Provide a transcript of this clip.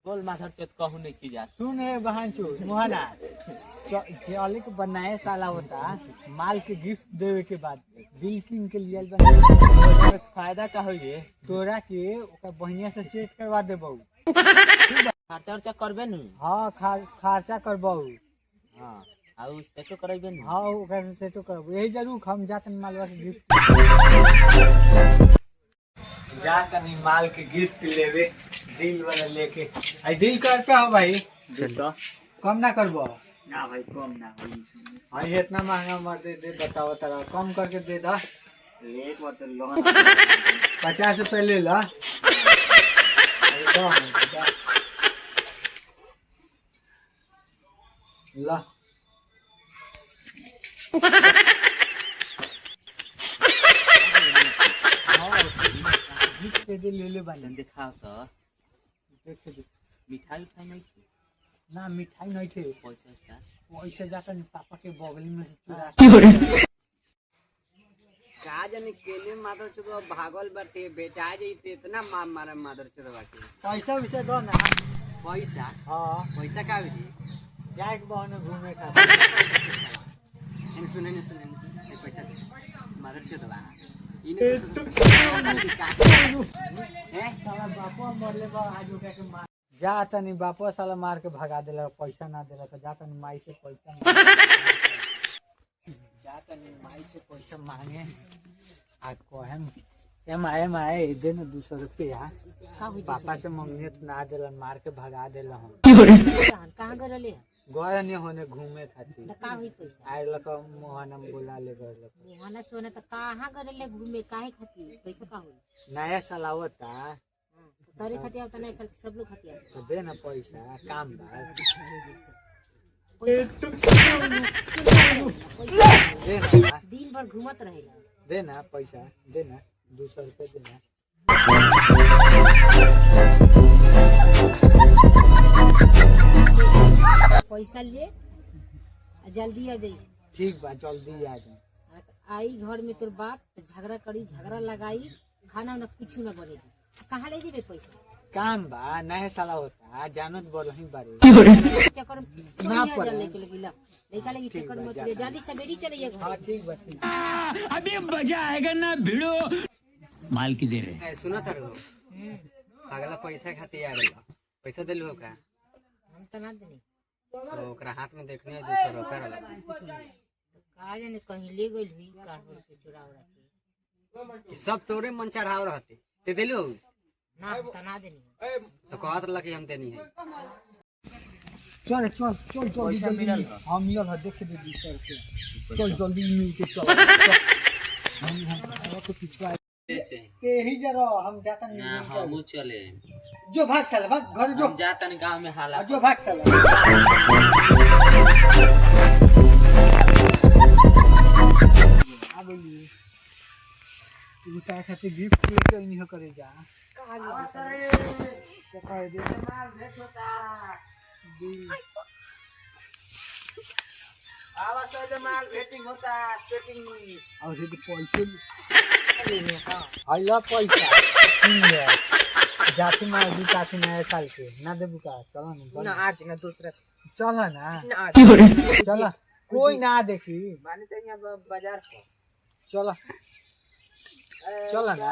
बोल माथर चोत कहू नहीं की जा सुन रे बहन चो मोहना चौली को बनाए साला होता माल के गिफ्ट देवे के बाद बिल्किंग के लिए फायदा का होई रे तोरा के ओकर बढ़िया से सेट करवा देबौ खर्चा उर्चा करबे न हां खर्चा करबौ हां आ उ सेटो करबे न हां ओकर से सेटो करबौ यही जरूर हम जातन मालवा के गिफ्ट जातन माल के गिफ्ट लेवे दिल वाला लेके आई दिल करते हो भाई कम ना करबो ना भाई कम ना होई आई इतना महंगा मर दे बताओ तारा कम करके दे दा लेट मत लोन 50 रुपए ले ला ला दे ले ले बालन दिखाओ तो देख दे मिठाई उठाई नहीं थी ना मिठाई नहीं थे पैसा का पैसा जाकर पापा के बगल में से चुरा का जाने केने मादर चोदवा भागल बाटे बेटा जइते इतना मार मारे मादर चोदवा के पैसा वैसे दो ना पैसा हां पैसा का होई जाए के बहन घूमे का सुने पैसा मादर चोदवा साला बापो मरले बा आज के मार जा तनी बापो साला मार के भगा देला पैसा ना देला तो जा तनी माई से पैसा जा तनी माई से पैसा मांगे आ कोहम एम आए दे न 200 रुपया पापा से मांगने तो ना देला मार के भगा देला हम कहां गरले गए नहीं होने घूमे खातिर त का होई पैसा आए लक मोहनम बोला ले गए मोहना सोने त कहां गरले घूमे काहे खातिर पैसा का होई नया साल आवता तोरे खातिर त नहीं सब लोग खातिर तो दे ना पैसा काम बा दे ना दिन भर घूमत रहेला दे ना पैसा दे ना 200 रुपए दे ना पैसा ले जल्दी आ जाई ठीक बा जल्दी आ जा आई घर में तोर बाप झगड़ा करी झगड़ा लगाई खाना ना कुछ ना बनेगी कहां ले जेबे पैसा काम बा नया साल होता जानत बोलही बारे चक्कर ना ना पड़े। लेके लगिला लइका लगी चक्कर मत ले जल्दी सवेरी चले घर हां ठीक बा ठीक अभी मजा आएगा ना भिड़ो माल की दे रहे ए सुना तारो अगला पैसा खातिर आ गेला पैसा देलु का हम त ना देनी तो ओकरा हाथ में देखने 200 रुपया वाला का जाने कहीं ले गइल हुई कारहर के चुरा उड़ा के सब तोरे मन चढ़ाव रहते ते देलु ना हम त ना देनी तो कहत रहा कि हम देनी है चल चल चल जल्दी जल्दी हम मिलल है देख दे 200 रुपया चल जल्दी मिल के चल हम तो पिछवा के ही जरा हम जाता ना नहीं हम चले जो भाग साला भाग घर जो हम जाता नहीं गांव में हाला जो भाग साला आ बोली तू ता खाते गिफ्ट लेके नहीं हो करे जा कह दे मार भेट होता आवा से माल भेटिंग होता सेटिंग और ये पैसे आइला पैसा ठीक है जाती मार दी काफी नया साल के ना देबू का चलो ना आज ना दूसरा चलो ना ना चलो कोई ना देखी माने तो यहाँ बाजार चलो चलो ना